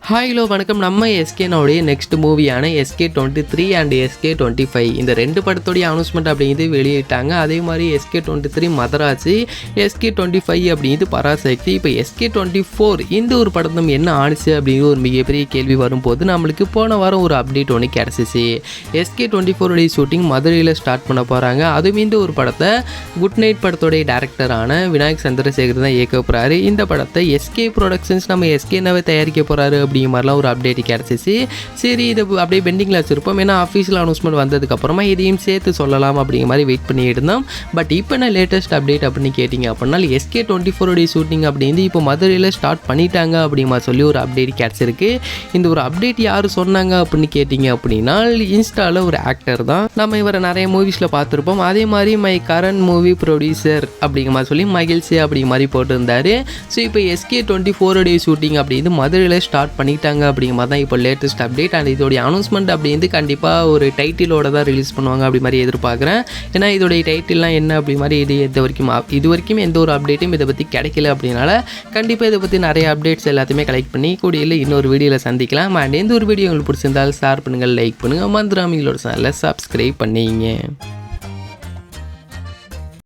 Hi hello வணக்கம். நம்ம எஸ்கேனோடைய next மூவியான SK23 and SK25 இந்த ரெண்டு படத்தோடைய அனௌன்ஸ்மெண்ட் அப்படிங்கிறது வெளியிட்டாங்க. அதே மாதிரி SK23 மதராசி, SK25 அப்படிங்கிறது பராசக்தி. இப்போ SK24 இந்த ஒரு படத்தும் என்ன ஆணுச்சு அப்படிங்கிற ஒரு மிகப்பெரிய கேள்வி வரும்போது நம்மளுக்கு போன வாரம் ஒரு அப்டேட் ஒன்று கிடச்சிச்சு. SK24 உடைய ஷூட்டிங் மதுரையில் ஸ்டார்ட் பண்ண போகிறாங்க. அதுவும் இந்த ஒரு படத்தை குட் நைட் படத்தோடைய டேரக்டரான விநாயக் சந்திரசேகர் தான் இயக்க போகிறாரு. இந்த படத்தை SK ப்ரொடக்ஷன்ஸ் நம்ம SKனாவே தயாரிக்க போகிறாரு அப்படிங்கிற மாதிரிலாம் ஒரு அப்டேட் கிடச்சிச்சு. சரி, இதை அப்படியே பெண்டிங்கில் வச்சுருப்போம். ஏன்னா அஃபீஷியல் அனௌன்ஸ்மெண்ட் வந்ததுக்கப்புறமா இதையும் சேர்த்து சொல்லலாம் அப்படிங்கிற மாதிரி வெயிட் பண்ணிட்டு இருந்தோம். பட் இப்போ என்ன லேட்டஸ்ட் அப்டேட் அப்படின்னு கேட்டிங்க அப்படின்னா SK24 உடைய ஷூட்டிங் அப்படின்னு இப்போ மதுரையில் ஸ்டார்ட் பண்ணிட்டாங்க அப்படிமா சொல்லி ஒரு அப்டேட் கிடச்சிருக்கு. இந்த ஒரு அப்டேட் யார் சொன்னாங்க அப்படின்னு கேட்டிங்க அப்படின்னா இன்ஸ்டாவில் ஒரு ஆக்டர் தான். நம்ம இவரை நிறைய மூவிஸில் பார்த்துருப்போம். அதே மாதிரி மை கரண்ட் மூவி ப்ரொடியூசர் அப்படிங்கிற மாதிரி சொல்லி மகிழ்ச்சி அப்படிங்கிற மாதிரி போட்டிருந்தாரு. ஸோ இப்போ SK24 உடைய ஷூட்டிங் அப்படின்னு மதுரையில் ஸ்டார்ட் பண்ணிட்டாங்க அப்படிங்கிற மாதிரி தான் இப்போ லேட்டஸ்ட் அப்டேட். அண்ட் இதோடைய அனௌன்ஸ்மெண்ட் அப்படின்னு கண்டிப்பாக ஒரு டைட்டிலோட தான் ரிலீஸ் பண்ணுவாங்க அப்படி மாதிரி எதிர்பார்க்குறேன். ஏன்னா இதோடைய டைட்டில்லாம் என்ன அப்படி மாதிரி இது வரைக்கும் எந்த ஒரு அப்டேட்டும் இதை பற்றி கிடைக்கல. அப்படின்னால கண்டிப்பாக இதை பற்றி நிறைய அப்டேட்ஸ் எல்லாத்தையுமே கலெக்ட் பண்ணி கூடியில் இன்னொரு வீடியோவில் சந்திக்கலாம். அண்ட் எந்த ஒரு வீடியோ உங்களுக்கு பிடிச்சிருந்தாலும் ஷேர் பண்ணுங்கள், லைக் பண்ணுங்கள், மந்திராமிகளோட சேனலை சப்ஸ்கிரைப் பண்ணிங்க.